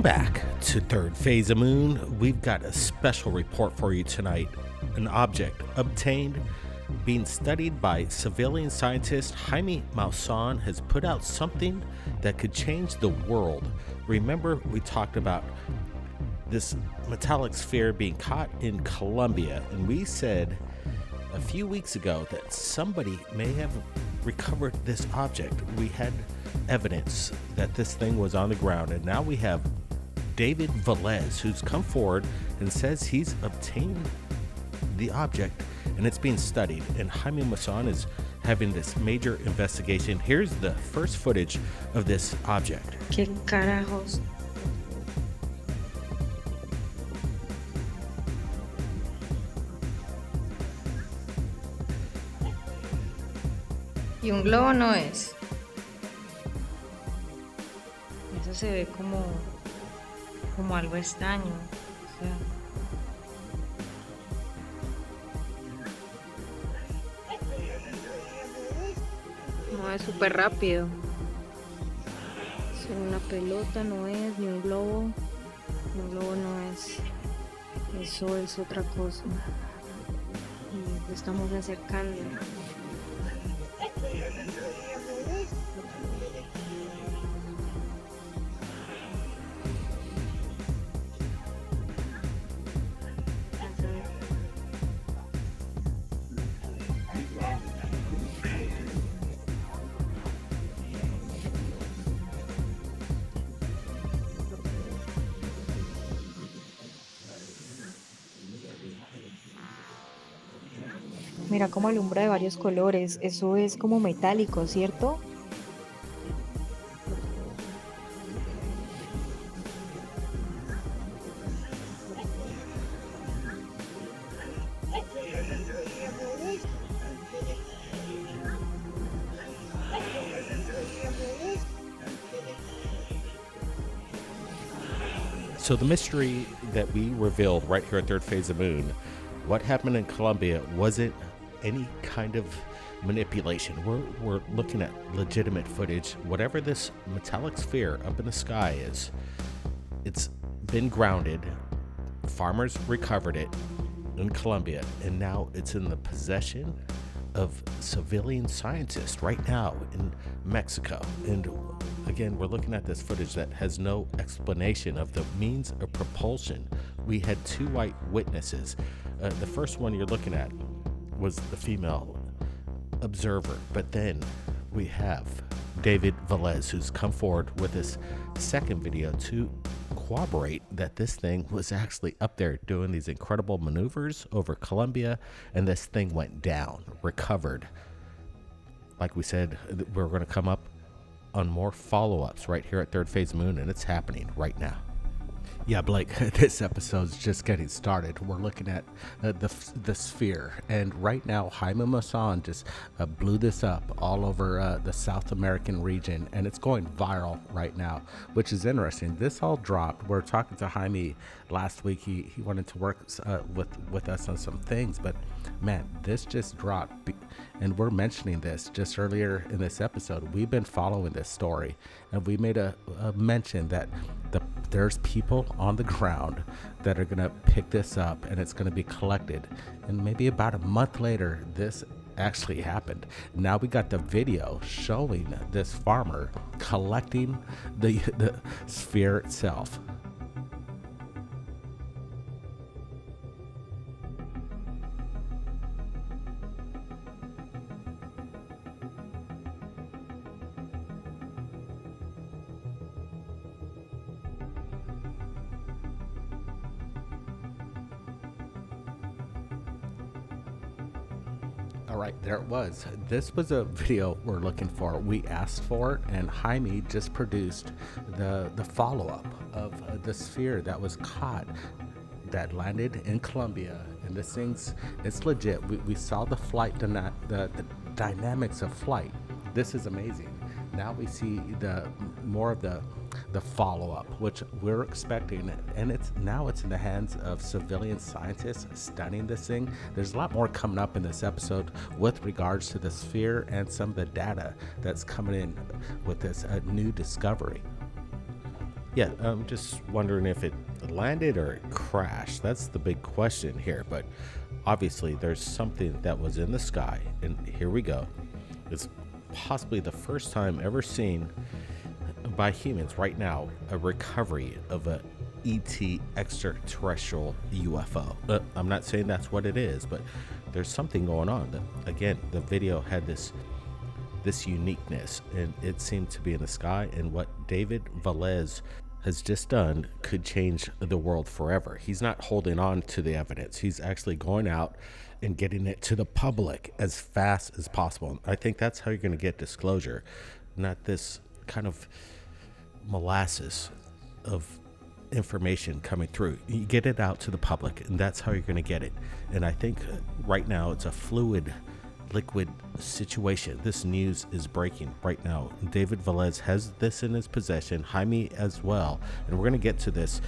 back to Third Phase of Moon. We've got a special report for you tonight. An object obtained, being studied by civilian scientist Jaime Maussan, has put out something that could change the world. Remember, we talked about this metallic sphere being caught in Colombia, and we said a few weeks ago that somebody may have recovered this object. We had evidence that this thing was on the ground, and now we have David Velez, who's come forward and says he's obtained the object and it's being studied, and Jaime Maussan is having this major investigation. Here's the first footage of this object. ¿Qué carajos? Y un globo no es. Eso se ve como algo extraño. O sea. No, es súper rápido. Es una pelota, no es, ni un globo. Un globo no es. Eso es otra cosa. Y lo estamos acercando. Mira cómo alumbra de varios colores. Eso es como metálico, ¿cierto? So the mystery that we revealed right here at Third Phase of Moon, what happened in Colombia wasn't any kind of manipulation. We're looking at legitimate footage. Whatever this metallic sphere up in the sky is, it's been grounded. Farmers recovered it in Colombia, and now it's in the possession of civilian scientists right now in Mexico. And again, we're looking at this footage that has no explanation of the means of propulsion. We had two white witnesses. The first one you're looking at was the female observer, but then we have David Velez, who's come forward with this second video to corroborate that this thing was actually up there doing these incredible maneuvers over Colombia, and this thing went down, recovered. Like we said, we're going to come up on more follow-ups right here at Third Phase Moon, and it's happening right now. Yeah, Blake, this episode's just getting started. We're looking at the sphere, and right now Jaime Maussan just blew this up all over the South American region, and it's going viral right now, which is interesting. This all dropped. We were talking to Jaime last week. He wanted to work with us on some things, but man, this just dropped, and we're mentioning this just earlier in this episode. We've been following this story, and we made a mention that there's people on the ground that are going to pick this up, and it's going to be collected. And maybe about a month later, this actually happened. Now we got the video showing this farmer collecting the sphere itself. All right, there it was. This was a video we're looking for. We asked for it, and Jaime just produced the follow-up of the sphere that was caught, that landed in Colombia. And this thing's, it's legit. We saw the flight, the dynamics of flight. This is amazing. Now we see more of the follow-up, which we're expecting, and it's in the hands of civilian scientists studying this thing. There's a lot more coming up in this episode with regards to the sphere and some of the data that's coming in with this new discovery. Yeah, I'm just wondering if it landed or it crashed. That's the big question here. But obviously, there's something that was in the sky, and here we go. It's possibly the first time ever seen by humans right now a recovery of a ET extraterrestrial UFO. I'm not saying that's what it is, but there's something going on. Again, the video had this uniqueness, and it seemed to be in the sky. And what David Velez has just done could change the world forever. He's not holding on to the evidence. He's actually going out and getting it to the public as fast as possible. I think that's how you're going to get disclosure, not this kind of molasses of information coming through. You get it out to the public, and that's how you're going to get it. And I think right now it's a fluid, liquid situation. This news is breaking right now. David Velez has this in his possession, Jaime as well, and we're going to get to this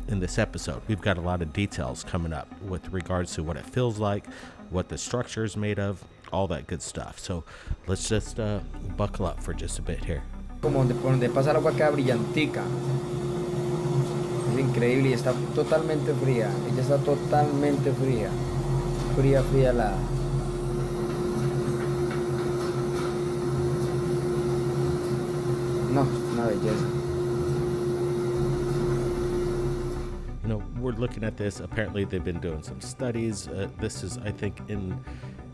in this episode. We've got a lot of details coming up with regards to what it feels like, what the structure is made of, all that good stuff. So let's just buckle up for just a bit here. Como donde pasa el agua acá brillantica. Es increíble y está totalmente fría. Ella está totalmente fría. Fría, fría la. No, una belleza. You know, we're looking at this. Apparently, they've been doing some studies. This is, I think, in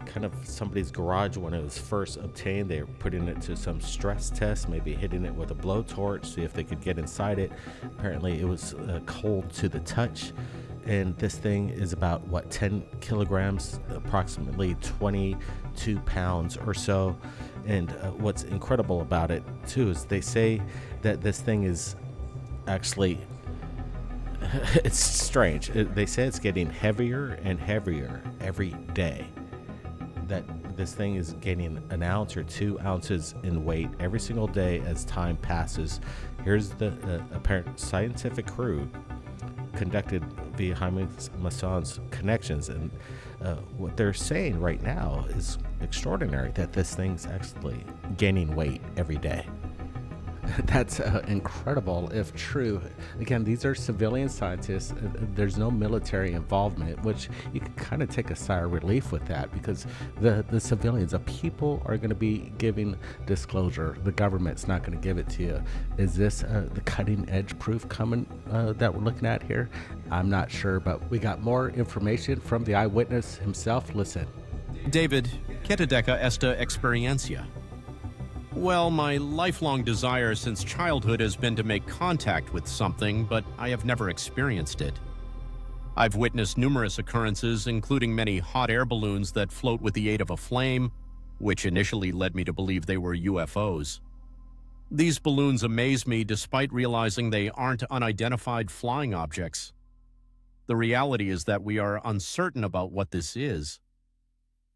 kind of somebody's garage when it was first obtained. They were putting it to some stress test, maybe hitting it with a blowtorch, see if they could get inside it. Apparently, it was cold to the touch. And this thing is about, 10 kilograms, approximately 22 pounds or so. And what's incredible about it, too, is they say that this thing is actually, it's strange. They say it's getting heavier and heavier every day. That this thing is gaining an ounce or 2 ounces in weight every single day as time passes. Here's the apparent scientific crew conducted via Jaime Maussan's connections, and what they're saying right now is extraordinary, that this thing's actually gaining weight every day. That's incredible if true. Again, these are civilian scientists. There's no military involvement, which you can kind of take a sigh of relief with that, because the civilians, the people, are going to be giving disclosure. The government's not going to give it to you. Is this the cutting edge proof coming that we're looking at here? I'm not sure, but we got more information from the eyewitness himself. Listen. David, ¿qué te deja esta experiencia? Well, my lifelong desire since childhood has been to make contact with something, but I have never experienced it. I've witnessed numerous occurrences, including many hot air balloons that float with the aid of a flame, which initially led me to believe they were UFOs. These balloons amaze me despite realizing they aren't unidentified flying objects. The reality is that we are uncertain about what this is.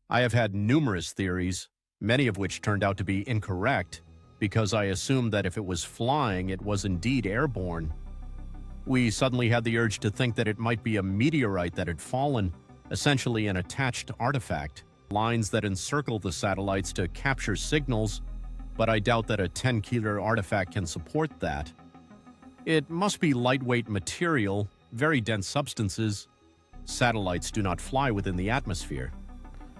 I have had numerous theories, many of which turned out to be incorrect, because I assumed that if it was flying, it was indeed airborne. We suddenly had the urge to think that it might be a meteorite that had fallen, essentially an attached artifact, lines that encircle the satellites to capture signals, but I doubt that a 10-kilo artifact can support that. It must be lightweight material, very dense substances. Satellites do not fly within the atmosphere.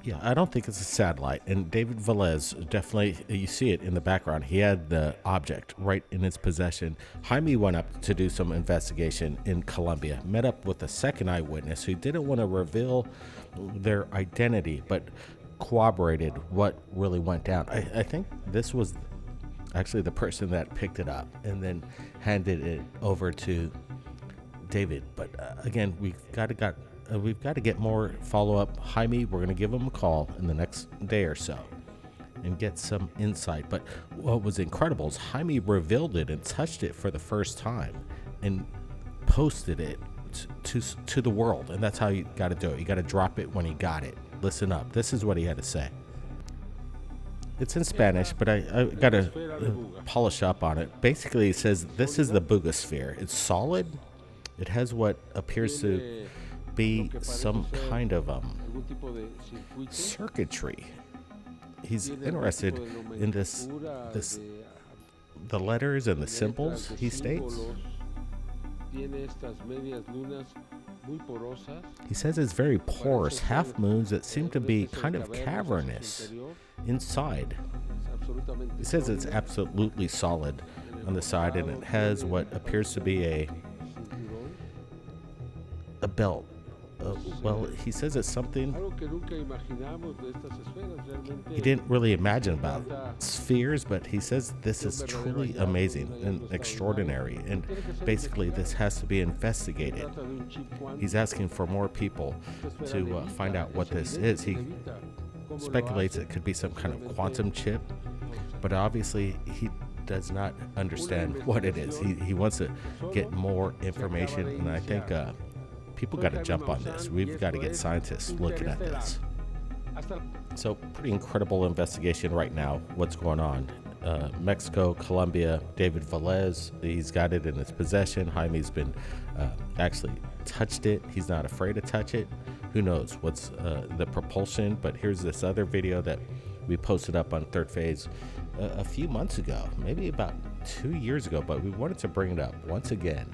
Yeah, I don't think it's a satellite. And David Velez, definitely, you see it in the background. He had the object right in his possession. Jaime went up to do some investigation in Colombia, met up with a second eyewitness who didn't want to reveal their identity, but corroborated what really went down. I think this was actually the person that picked it up and then handed it over to David. But again, we've got to get more follow-up. Jaime, we're going to give him a call in the next day or so and get some insight. But what was incredible is Jaime revealed it and touched it for the first time and posted it to the world. And that's how you got to do it. You got to drop it when he got it. Listen up. This is what he had to say. It's in Spanish, but I got to polish up on it. Basically, it says this is the Bugosphere. It's solid. It has what appears to be some kind of circuitry. He's interested in the letters and the symbols, he states. He says it's very porous half moons that seem to be kind of cavernous inside. He says it's absolutely solid on the side, and it has what appears to be a belt. Well, he says it's something he didn't really imagine about spheres, but he says this is truly amazing and extraordinary, and basically this has to be investigated. He's asking for more people to find out what this is. He speculates it could be some kind of quantum chip, but obviously he does not understand what it is. He wants to get more information, and I think people got to jump on this. We've got to get scientists looking at this. So pretty incredible investigation right now. What's going on? Mexico, Colombia, David Velez, he's got it in his possession. Jaime's been actually touched it. He's not afraid to touch it. Who knows what's the propulsion, but here's this other video that we posted up on Third Phase a few months ago, maybe about 2 years ago, but we wanted to bring it up once again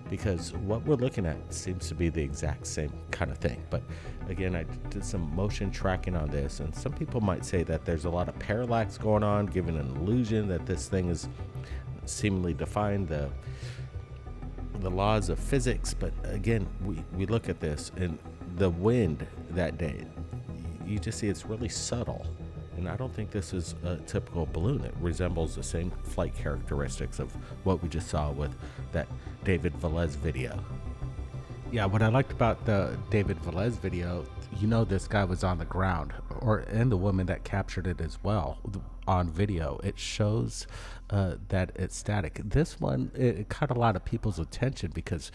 because what we're looking at seems to be the exact same kind of thing. But again, I did some motion tracking on this, and some people might say that there's a lot of parallax going on, giving an illusion that this thing is seemingly defying the laws of physics. But again, we look at this, and the wind that day, you just see it's really subtle. And I don't think this is a typical balloon. It resembles the same flight characteristics of what we just saw with that David Velez video. Yeah, what I liked about the David Velez video, this guy was on the ground, and the woman that captured it as well on video. It shows that it's static. This one, it caught a lot of people's attention because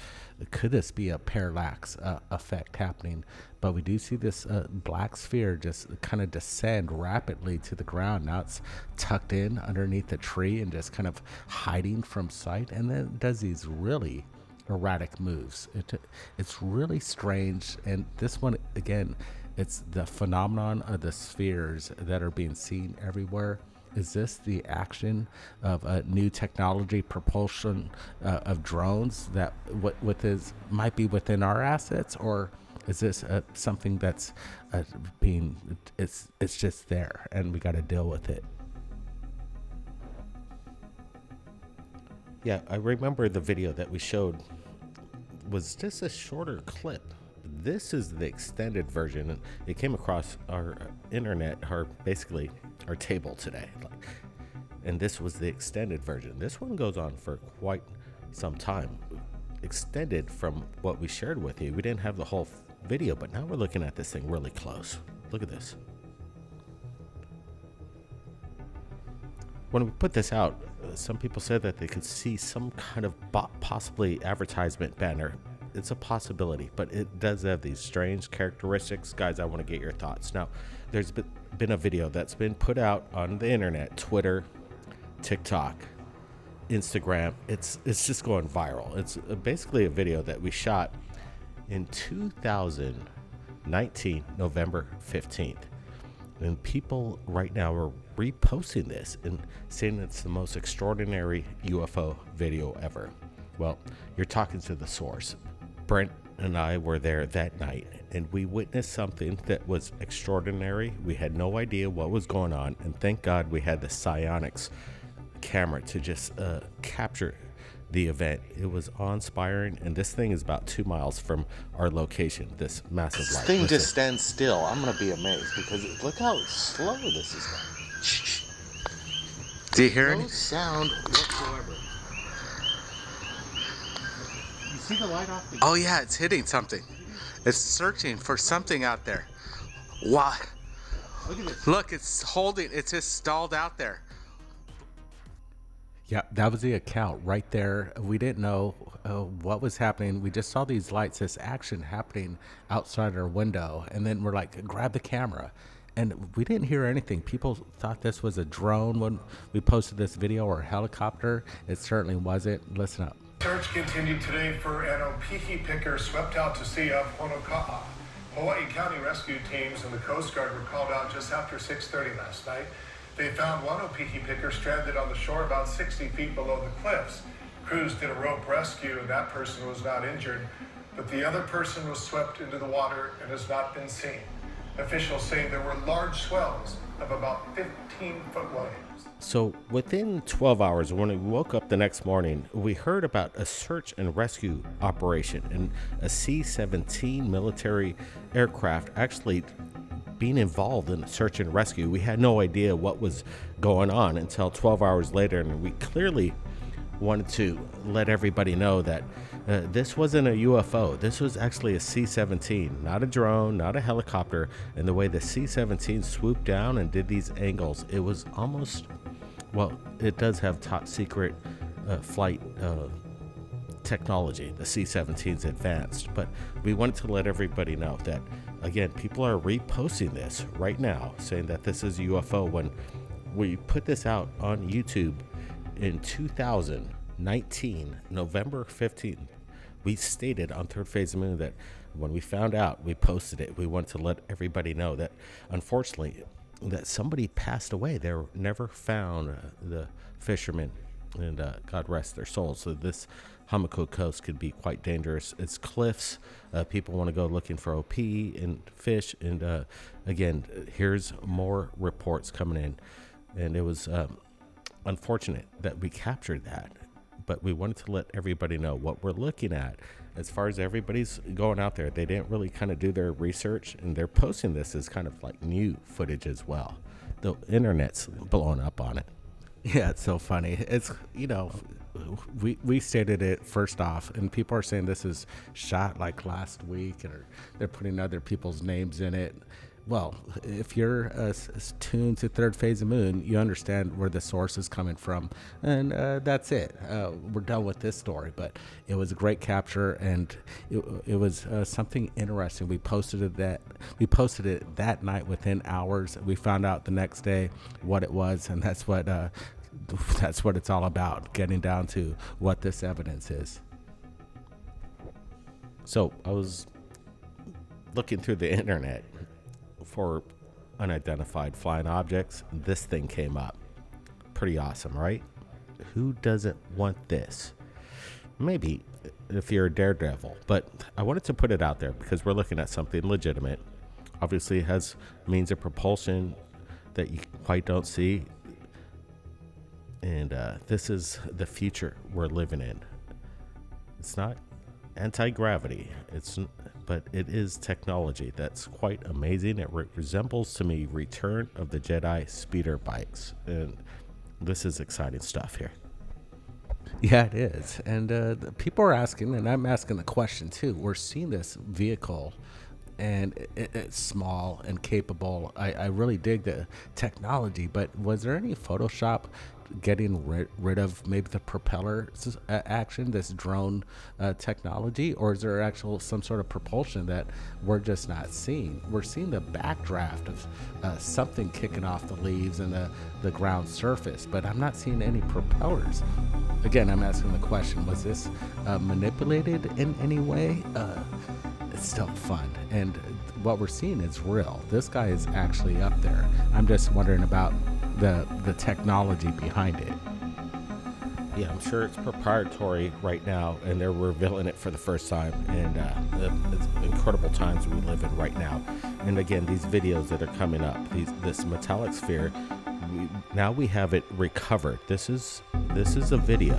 could this be a parallax effect happening? But we do see this black sphere just kind of descend rapidly to the ground. Now it's tucked in underneath a tree and just kind of hiding from sight, and then it does these really erratic moves. It's really strange. And this one, again, it's the phenomenon of the spheres that are being seen everywhere. Is this the action of a new technology, propulsion of drones that might be within our assets, or is this something that's it's just there and we got to deal with it? Yeah, I remember the video that we showed was just a shorter clip. This is the extended version, and it came across our internet, basically our table today. And this was the extended version. This one goes on for quite some time. Extended from what we shared with you. We didn't have the whole video, but now we're looking at this thing really close. Look at this. When we put this out, some people said that they could see some kind of possibly advertisement banner. It's a possibility, but it does have these strange characteristics. Guys, I want to get your thoughts. Now, there's been a video that's been put out on the internet, Twitter, TikTok, Instagram. It's just going viral. It's basically a video that we shot in 2019, November 15th. And people right now are reposting this and saying it's the most extraordinary UFO video ever. Well, you're talking to the source. Brent and I were there that night, and we witnessed something that was extraordinary. We had no idea what was going on, and thank God we had the psionics camera to just capture the event. It was awe-inspiring, and this thing is about 2 miles from our location, this massive light. This thing just stands still. I'm going to be amazed because look how slow this is going. Do you hear No sound whatsoever. You see the light off the... Oh yeah, it's hitting something. It's searching for something out there. Wow. Look at this. Look, it's just stalled out there. Yeah, that was the account right there. We didn't know what was happening. We just saw these lights, this action happening outside our window. And then we're like, grab the camera. And we didn't hear anything. People thought this was a drone when we posted this video, or a helicopter. It certainly wasn't. Listen up. Search continued today for an Opiki picker swept out to sea off Honoka'a. Hawaii County rescue teams and the Coast Guard were called out just after 6:30 last night. They found one Opiki picker stranded on the shore about 60 feet below the cliffs. Crews did a rope rescue and that person was not injured, but the other person was swept into the water and has not been seen. Officials say there were large swells of about 15-foot waves. So within 12 hours, when we woke up the next morning, we heard about a search and rescue operation and a C-17 military aircraft actually being involved in search and rescue. We had no idea what was going on until 12 hours later, and we clearly wanted to let everybody know that this wasn't a UFO. This was actually a C-17, not a drone, not a helicopter. And the way the C-17 swooped down and did these angles, it was almost, well, it does have top secret flight technology. The C-17's advanced, but we wanted to let everybody know that, again, people are reposting this right now, saying that this is a UFO. When we put this out on YouTube in 2019, November 15th, we stated on Third Phase of Moon that when we found out, we posted it. We wanted to let everybody know that, unfortunately, that somebody passed away. They were never found, the fishermen, and God rest their souls. So this Hamako coast could be quite dangerous. It's cliffs. People want to go looking for OP and fish. And again, here's more reports coming in. And it was unfortunate that we captured that. But we wanted to let everybody know what we're looking at. As far as everybody's going out there, they didn't really kind of do their research, and they're posting this as kind of like new footage as well. The internet's blowing up on it. Yeah, it's so funny. It's, we stated it first off, and people are saying this is shot like last week, and they're putting other people's names in it. Well, if you're tuned to Third Phase of Moon, you understand where the source is coming from, and that's it. We're done with this story, but it was a great capture, and it was something interesting. We posted it that night within hours. We found out the next day what it was, and that's what it's all about, getting down to what this evidence is. So I was looking through the internet for unidentified flying objects. This thing came up. Pretty awesome, right? Who doesn't want this? Maybe if you're a daredevil, but I wanted to put it out there because we're looking at something legitimate. Obviously, it has means of propulsion that you quite don't see. And this is the future we're living in. It's not anti-gravity, but it is technology that's quite amazing. It resembles to me Return of the Jedi speeder bikes, and this is exciting stuff here. Yeah, it is. And people are asking, and I'm asking the question too. We're seeing this vehicle, and it's small and capable. I really dig the technology, but was there any Photoshop getting rid of maybe the propeller action, this drone technology, or is there actual some sort of propulsion that we're just not seeing? We're seeing the backdraft of something kicking off the leaves and the ground surface, but I'm not seeing any propellers. Again, I'm asking the question, was this manipulated in any way? It's still fun, and what we're seeing is real. This guy is actually up there. I'm just wondering about the technology behind it. Yeah, I'm sure it's proprietary right now, and they're revealing it for the first time. And it's incredible times we live in right now. And again, these videos that are coming up, this metallic sphere, now we have it recovered. This is a video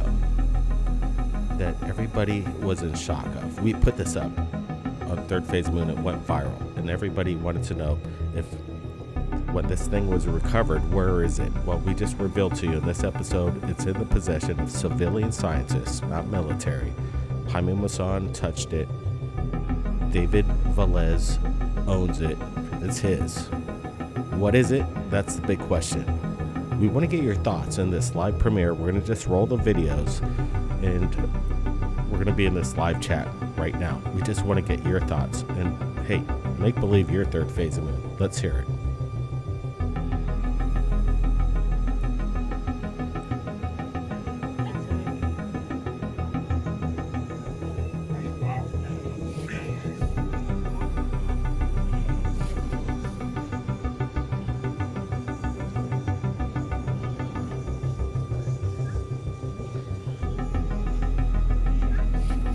that everybody was in shock of. We put this up on Third Phase Moon. It went viral, and everybody wanted to know if when this thing was recovered, where is it? Well, we just revealed to you in this episode, it's in the possession of civilian scientists, not military. Jaime Maussan touched it. David Velez owns it. It's his. What is it? That's the big question. We want to get your thoughts in this live premiere. We're going to just roll the videos, and we're going to be in this live chat right now. We just want to get your thoughts. And hey, make believe you're Third Phase of Moon. Let's hear it.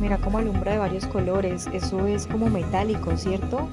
Mira cómo alumbra de varios colores. Eso es como metálico, ¿cierto?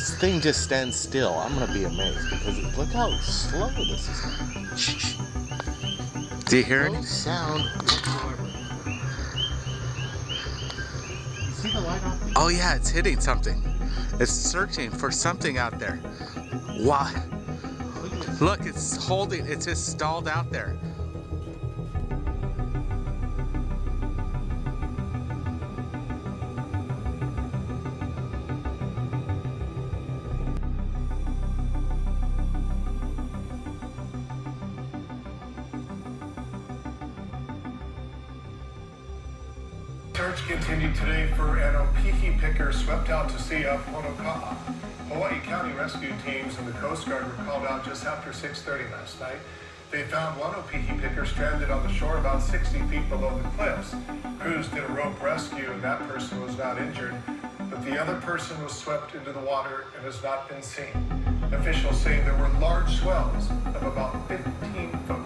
this thing just stands still, I'm gonna be amazed because look how slow this is going. Shh. Do you hear No it? sound whatsoever. You see the light on? Oh yeah, it's hitting something. It's searching for something out there. Wow. Look, it's holding, it's just stalled out there. Search continued today for an Opiki picker swept out to sea off Honoka'a. Hawaii County rescue teams and the Coast Guard were called out just after 6:30 last night. They found one Opiki picker stranded on the shore about 60 feet below the cliffs. Crews did a rope rescue and that person was not injured, but the other person was swept into the water and has not been seen. Officials say there were large swells of about 15 foot